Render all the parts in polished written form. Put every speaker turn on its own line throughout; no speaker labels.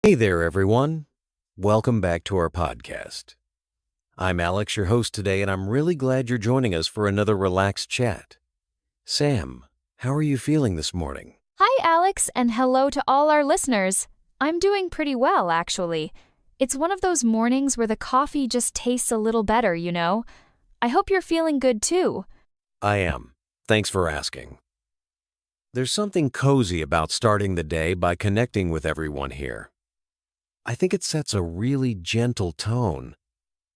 Hey there, everyone. Welcome back to our podcast. I'm Alex, your host today, and I'm really glad you're joining us for another relaxed chat. Sam, how are you feeling this morning?
Hi, Alex, and hello to all our listeners. I'm doing pretty well, actually. It's one of those mornings where the coffee just tastes a little better, you know? I hope you're feeling good too.
I am. Thanks for asking. There's something cozy about starting the day by connecting with everyone here. I think it sets a really gentle tone,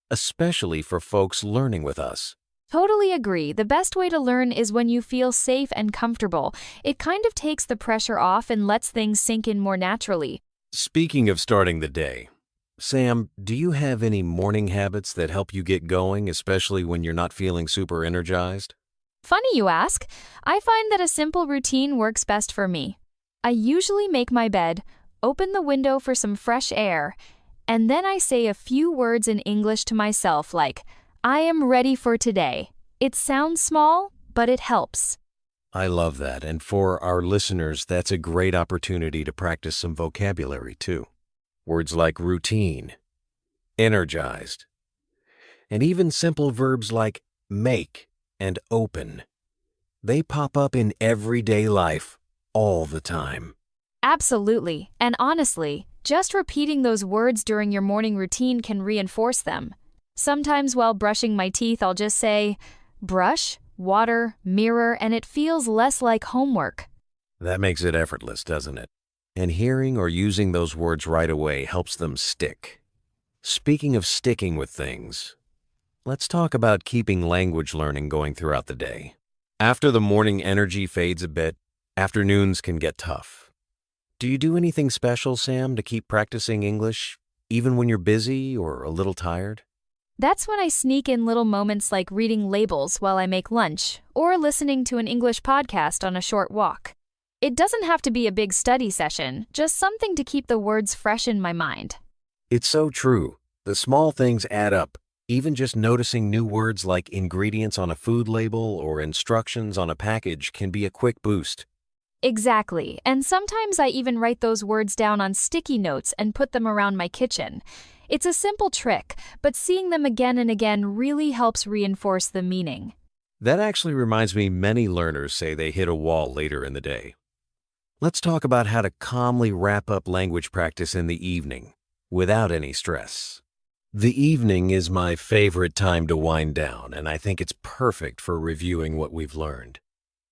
especially for folks learning with us.
Totally agree. The best way to learn is when you feel safe and comfortable. It kind of takes the pressure off and lets things sink in more naturally.
Speaking of starting the day, Sam, do you have any morning habits that help you get going, especially when you're not feeling super energized?
Funny you ask. I find that a simple routine works best for me. I usually make my bed, open the window for some fresh air, and then I say a few words in English to myself like, I am ready for today. It sounds small, but it helps.
I love that, and for our listeners, that's a great opportunity to practice some vocabulary too. Words like routine, energized, and even simple verbs like make and open. They pop up in everyday life all the time.
Absolutely, and honestly, just repeating those words during your morning routine can reinforce them. Sometimes while brushing my teeth, I'll just say, brush, water, mirror, and it feels less like homework.
That makes it effortless, doesn't it? And hearing or using those words right away helps them stick. Speaking of sticking with things, let's talk about keeping language learning going throughout the day. After the morning energy fades a bit, afternoons can get tough. Do you do anything special, Sam, to keep practicing English, even when you're busy or a little tired?
That's when I sneak in little moments like reading labels while I make lunch or listening to an English podcast on a short walk. It doesn't have to be a big study session, just something to keep the words fresh in my mind.
It's so true. The small things add up. Even just noticing new words like ingredients on a food label or instructions on a package can be a quick boost.
Exactly, and sometimes I even write those words down on sticky notes and put them around my kitchen. It's a simple trick, but seeing them again and again really helps reinforce the meaning.
That actually reminds me, many learners say they hit a wall later in the day. Let's talk about how to calmly wrap up language practice in the evening without any stress. The evening is my favorite time to wind down, and I think it's perfect for reviewing what we've learned.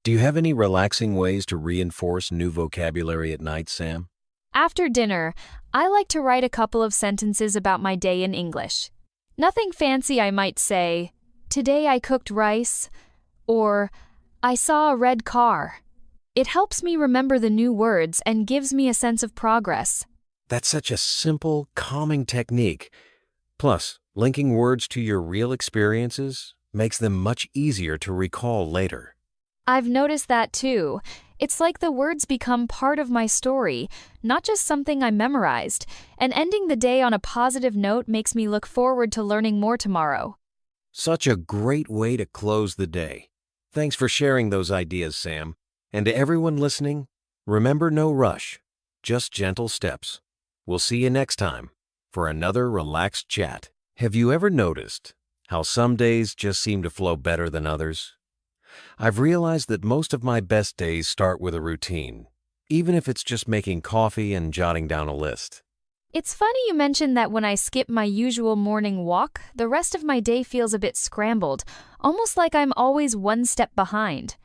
Do you have any relaxing ways to reinforce new vocabulary at night, Sam?
After dinner, I like to write a couple of sentences about my day in English. Nothing fancy. I might say, today I cooked rice, or I saw a red car. It helps me remember the new words and gives me a sense of progress.
That's such a simple, calming technique. Plus, linking words to your real experiences makes them much easier to recall later.
I've noticed that too. It's like the words become part of my story, not just something I memorized, and ending the day on a positive note makes me look forward to learning more tomorrow.
Such a great way to close the day. Thanks for sharing those ideas, Sam. And to everyone listening, remember, no rush, just gentle steps. We'll see you next time for another relaxed chat. Have you ever noticed how some days just seem to flow better than others? I've realized that most of my best days start with a routine, even if it's just making coffee and jotting down a list.
It's funny you mentioned that when I skip my usual morning walk, the rest of my day feels a bit scrambled, almost like I'm always one step behind.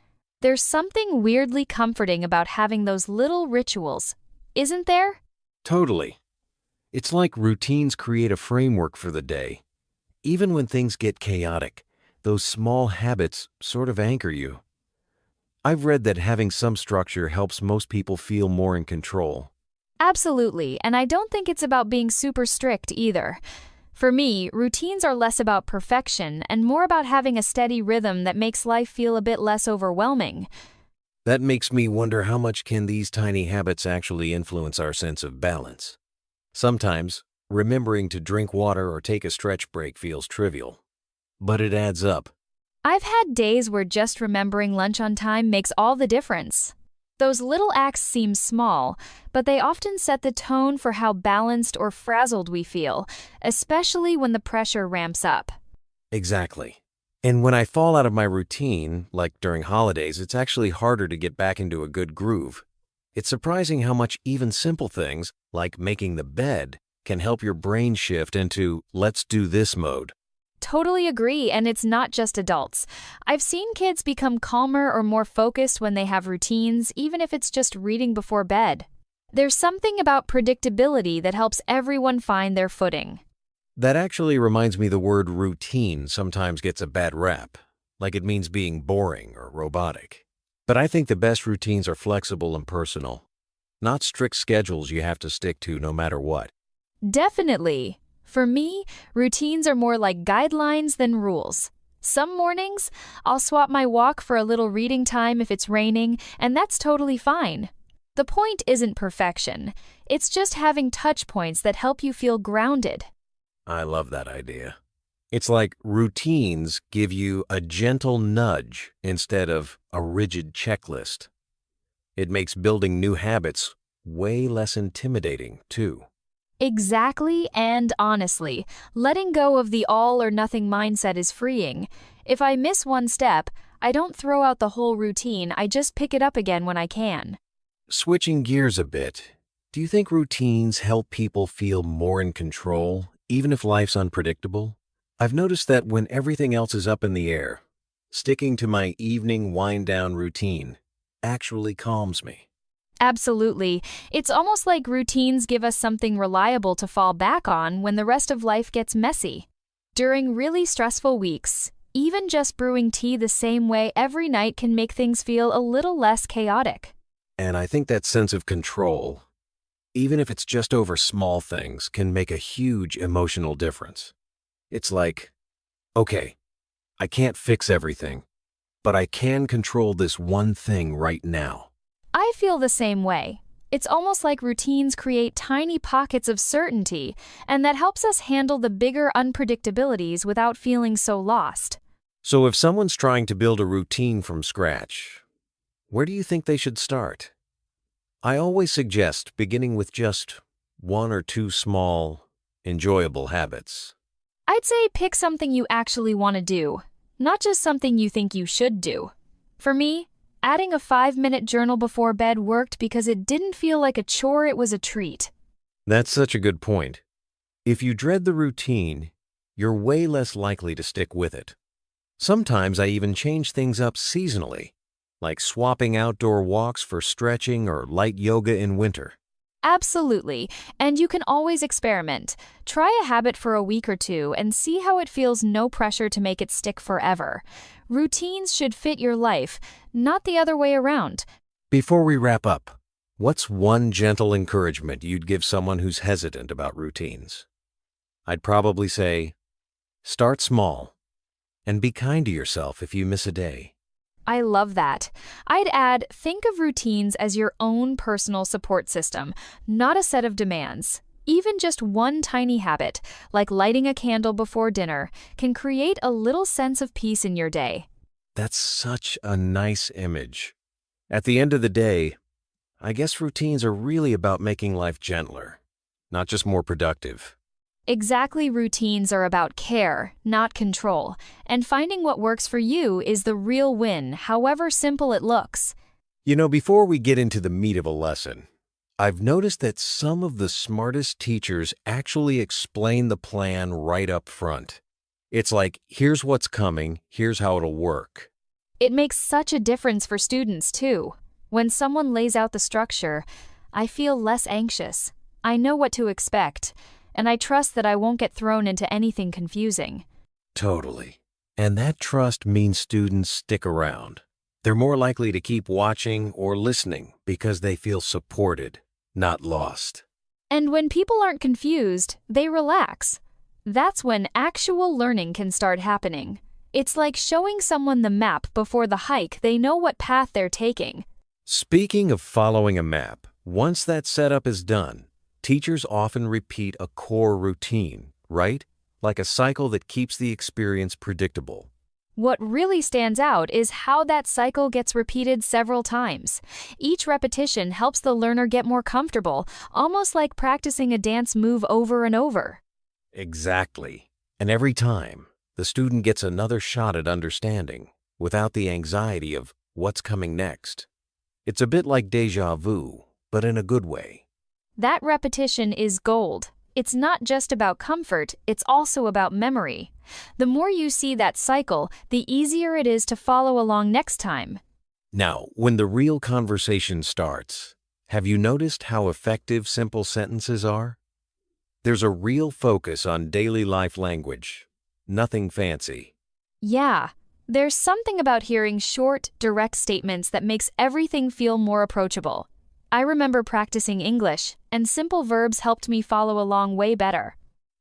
There's something weirdly comforting about having those little rituals, isn't there?
Totally. It's like routines create a framework for the day. Even when things get chaotic, those small habits sort of anchor you. I've read that having some structure helps most people feel more in control.
Absolutely, and I don't think it's about being super strict either. For me, routines are less about perfection and more about having a steady rhythm that makes life feel a bit less overwhelming.
That makes me wonder, how much can these tiny habits actually influence our sense of balance? Sometimes, remembering to drink water or take a stretch break feels trivial, but it adds up.
I've had days where just remembering lunch on time makes all the difference. Those little acts seem small, but they often set the tone for how balanced or frazzled we feel, especially when the pressure ramps up.
Exactly. And when I fall out of my routine, like during holidays, it's actually harder to get back into a good groove. It's surprising how much even simple things, like making the bed, can help your brain shift into let's do this mode.
Totally agree, and it's not just adults. I've seen kids become calmer or more focused when they have routines, even if it's just reading before bed. There's something about predictability that helps everyone find their footing.
That actually reminds me the word routine sometimes gets a bad rap, like it means being boring or robotic. But I think the best routines are flexible and personal, not strict schedules you have to stick to no matter what.
Definitely. For me, routines are more like guidelines than rules. Some mornings, I'll swap my walk for a little reading time if it's raining, and that's totally fine. The point isn't perfection. It's just having touch points that help you feel grounded.
I love that idea. It's like routines give you a gentle nudge instead of a rigid checklist. It makes building new habits way less intimidating, too.
Exactly, and honestly, letting go of the all or nothing mindset is freeing. If I miss one step, I don't throw out the whole routine, I just pick it up again when I can.
Switching gears a bit, do you think routines help people feel more in control, even if life's unpredictable? I've noticed that when everything else is up in the air, sticking to my evening wind-down routine actually calms me.
Absolutely. It's almost like routines give us something reliable to fall back on when the rest of life gets messy. During really stressful weeks, even just brewing tea the same way every night can make things feel a little less chaotic.
And I think that sense of control, even if it's just over small things, can make a huge emotional difference. It's like, okay, I can't fix everything, but I can control this one thing right now.
I feel the same way. It's almost like routines create tiny pockets of certainty, and that helps us handle the bigger unpredictabilities without feeling so lost.
So if someone's trying to build a routine from scratch, where do you think they should start? I always suggest beginning with just one or two small, enjoyable habits.
I'd say pick something you actually want to do, not just something you think you should do. For me, adding a 5-minute journal before bed worked because it didn't feel like a chore, it was a treat.
That's such a good point. If you dread the routine, you're way less likely to stick with it. Sometimes I even change things up seasonally, like swapping outdoor walks for stretching or light yoga in winter.
Absolutely, and you can always experiment. Try a habit for a week or two and see how it feels, no pressure to make it stick forever. Routines should fit your life, not the other way around.
Before we wrap up, what's one gentle encouragement you'd give someone who's hesitant about routines? I'd probably say, start small and be kind to yourself if you miss a day.
I love that. I'd add, think of routines as your own personal support system, not a set of demands. Even just one tiny habit, like lighting a candle before dinner, can create a little sense of peace in your day.
That's such a nice image. At the end of the day, I guess routines are really about making life gentler, not just more productive.
Exactly, routines are about care, not control, and finding what works for you is the real win, however simple it looks.
You know, before we get into the meat of a lesson, I've noticed that some of the smartest teachers actually explain the plan right up front. It's like, here's what's coming, here's how it'll work.
It makes such a difference for students, too. When someone lays out the structure, I feel less anxious. I know what to expect, and I trust that I won't get thrown into anything confusing.
Totally. And that trust means students stick around. They're more likely to keep watching or listening because they feel supported, not lost.
And when people aren't confused, they relax. That's when actual learning can start happening. It's like showing someone the map before the hike. They know what path they're taking.
Speaking of following a map, once that setup is done, teachers often repeat a core routine, right? Like a cycle that keeps the experience predictable.
What really stands out is how that cycle gets repeated several times. Each repetition helps the learner get more comfortable, almost like practicing a dance move over and over.
Exactly. And every time, the student gets another shot at understanding without the anxiety of what's coming next. It's a bit like déjà vu, but in a good way.
That repetition is gold. It's not just about comfort, it's also about memory. The more you see that cycle, the easier it is to follow along next time.
Now, when the real conversation starts, have you noticed how effective simple sentences are? There's a real focus on daily life language. Nothing fancy.
Yeah, there's something about hearing short, direct statements that makes everything feel more approachable. I remember practicing English, and simple verbs helped me follow along way better.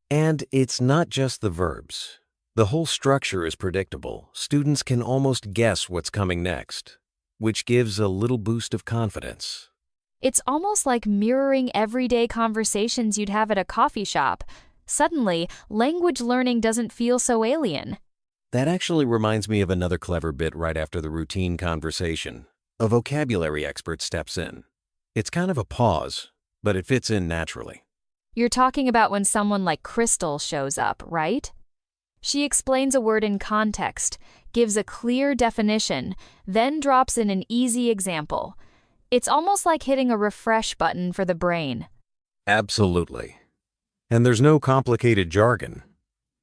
And it's not just the verbs. The whole structure is predictable. Students can almost guess what's coming next, which gives a little boost of confidence.
It's almost like mirroring everyday conversations you'd have at a coffee shop. Suddenly, language learning doesn't feel so alien.
That actually reminds me of another clever bit right after the routine conversation. A vocabulary expert steps in. It's kind of a pause, but it fits in naturally.
You're talking about when someone like Crystal shows up, right? She explains a word in context, gives a clear definition, then drops in an easy example. It's almost like hitting a refresh button for the brain.
Absolutely. And there's no complicated jargon.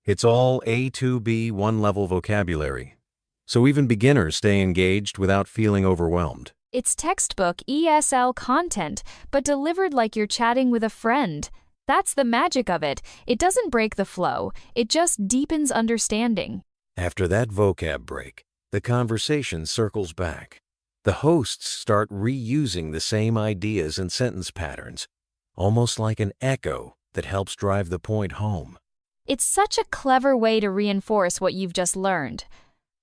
It's all A to B one-level vocabulary. So even beginners stay engaged without feeling overwhelmed.
It's textbook ESL content, but delivered like you're chatting with a friend. That's the magic of it. It doesn't break the flow, it just deepens understanding.
After that vocab break, the conversation circles back. The hosts start reusing the same ideas and sentence patterns, almost like an echo that helps drive the point home.
It's such a clever way to reinforce what you've just learned.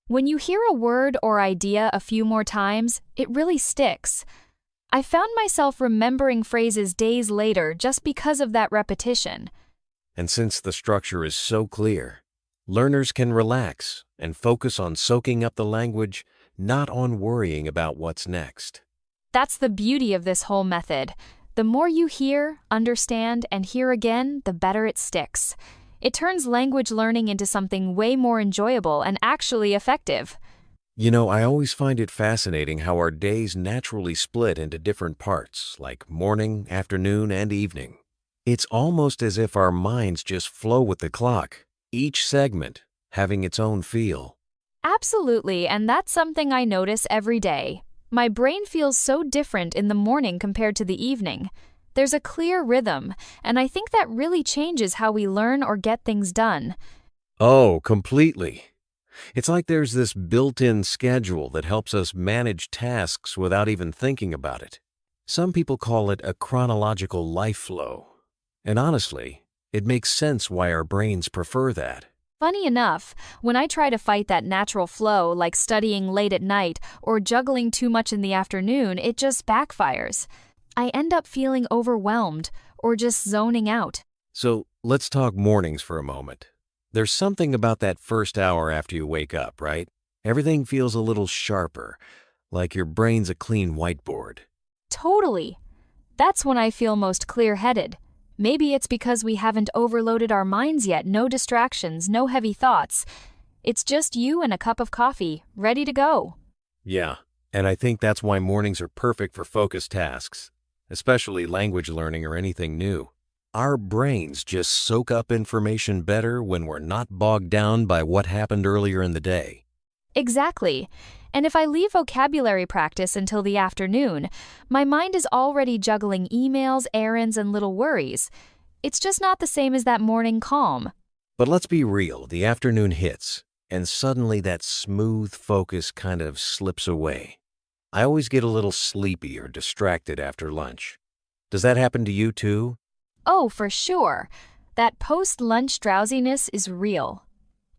When you hear a word or idea a few more times, it really sticks. I found myself remembering phrases days later just because of that repetition.
And since the structure is so clear, learners can relax and focus on soaking up the language, not on worrying about what's next.
That's the beauty of this whole method. The more you hear, understand, and hear again, the better it sticks. It turns language learning into something way more enjoyable and actually effective.
You know, I always find it fascinating how our days naturally split into different parts, like morning, afternoon, and evening. It's almost as if our minds just flow with the clock, each segment having its own feel.
Absolutely, and that's something I notice every day. My brain feels so different in the morning compared to the evening. There's a clear rhythm, and I think that really changes how we learn or get things done.
Oh, completely. It's like there's this built-in schedule that helps us manage tasks without even thinking about it. Some people call it a chronological life flow. And honestly, it makes sense why our brains prefer that.
Funny enough, when I try to fight that natural flow, like studying late at night or juggling too much in the afternoon, it just backfires. I end up feeling overwhelmed or just zoning out.
So let's talk mornings for a moment. There's something about that first hour after you wake up, right? Everything feels a little sharper, like your brain's a clean whiteboard.
Totally. That's when I feel most clear-headed. Maybe it's because we haven't overloaded our minds yet, no distractions, no heavy thoughts. It's just you and a cup of coffee, ready to go.
Yeah, and I think that's why mornings are perfect for focused tasks, especially language learning or anything new. Our brains just soak up information better when we're not bogged down by what happened earlier in the day.
Exactly. And if I leave vocabulary practice until the afternoon, my mind is already juggling emails, errands, and little worries. It's just not the same as that morning calm.
But let's be real, the afternoon hits, and suddenly that smooth focus kind of slips away. I always get a little sleepy or distracted after lunch. Does that happen to you too?
Oh, for sure. That post-lunch drowsiness is real.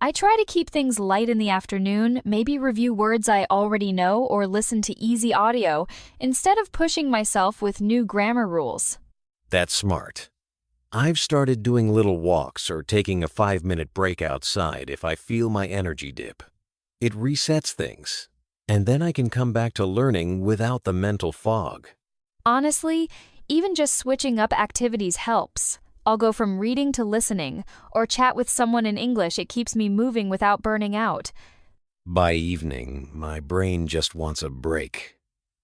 I try to keep things light in the afternoon, maybe review words I already know or listen to easy audio, instead of pushing myself with new grammar rules.
That's smart. I've started doing little walks or taking a 5-minute break outside if I feel my energy dip. It resets things, and then I can come back to learning without the mental fog.
Honestly, even just switching up activities helps. I'll go from reading to listening, or chat with someone in English. It keeps me moving without burning out.
By evening, my brain just wants a break.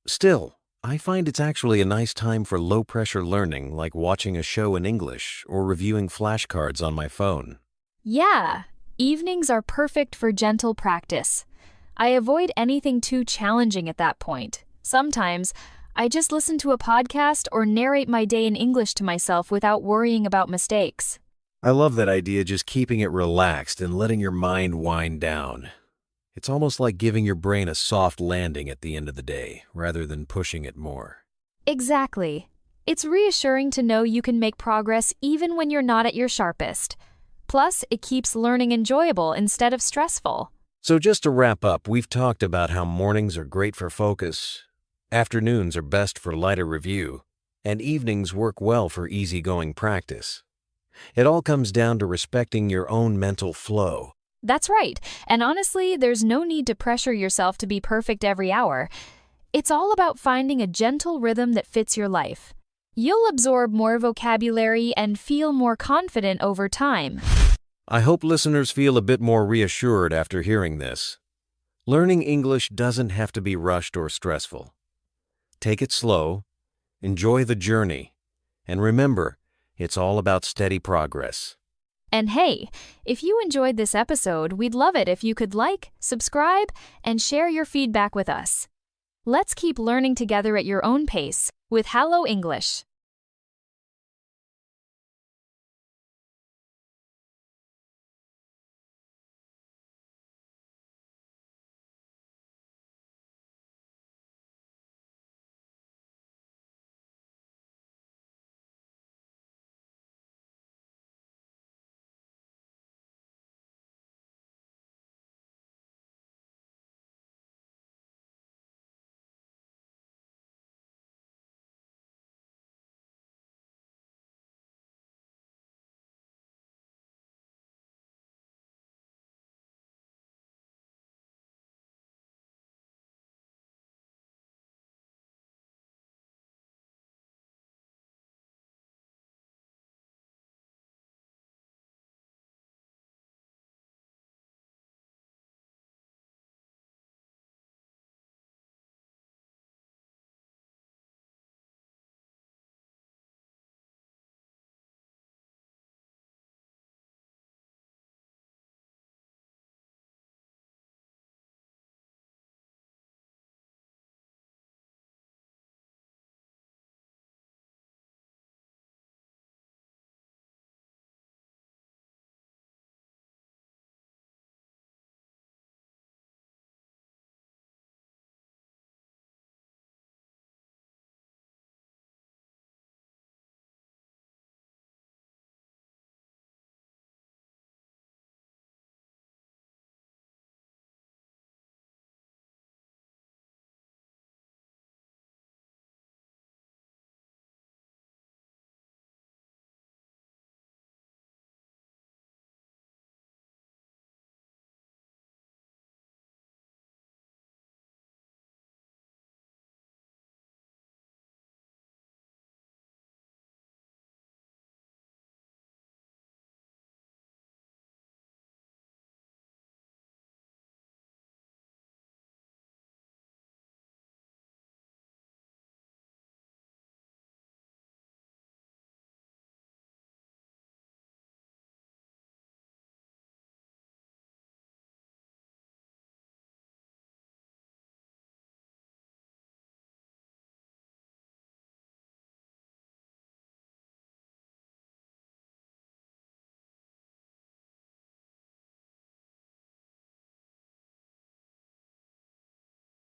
Still, I find it's actually a nice time for low-pressure learning, like watching a show in English or reviewing flashcards on my phone.
Yeah, evenings are perfect for gentle practice. I avoid anything too challenging at that point. Sometimes, I just listen to a podcast or narrate my day in English to myself without worrying about mistakes.
I love that idea, just keeping it relaxed and letting your mind wind down. It's almost like giving your brain a soft landing at the end of the day, rather than pushing it more.
Exactly. It's reassuring to know you can make progress even when you're not at your sharpest. Plus, it keeps learning enjoyable instead of stressful.
So just to wrap up, we've talked about how mornings are great for focus, afternoons are best for lighter review, and evenings work well for easygoing practice. It all comes down to respecting your own mental flow.
That's right. And honestly, there's no need to pressure yourself to be perfect every hour. It's all about finding a gentle rhythm that fits your life. You'll absorb more vocabulary and feel more confident over time.
I hope listeners feel a bit more reassured after hearing this. Learning English doesn't have to be rushed or stressful. Take it slow, enjoy the journey, and remember, it's all about steady progress.
And hey, if you enjoyed this episode, we'd love it if you could like, subscribe, and share your feedback with us. Let's keep learning together at your own pace with Hello English.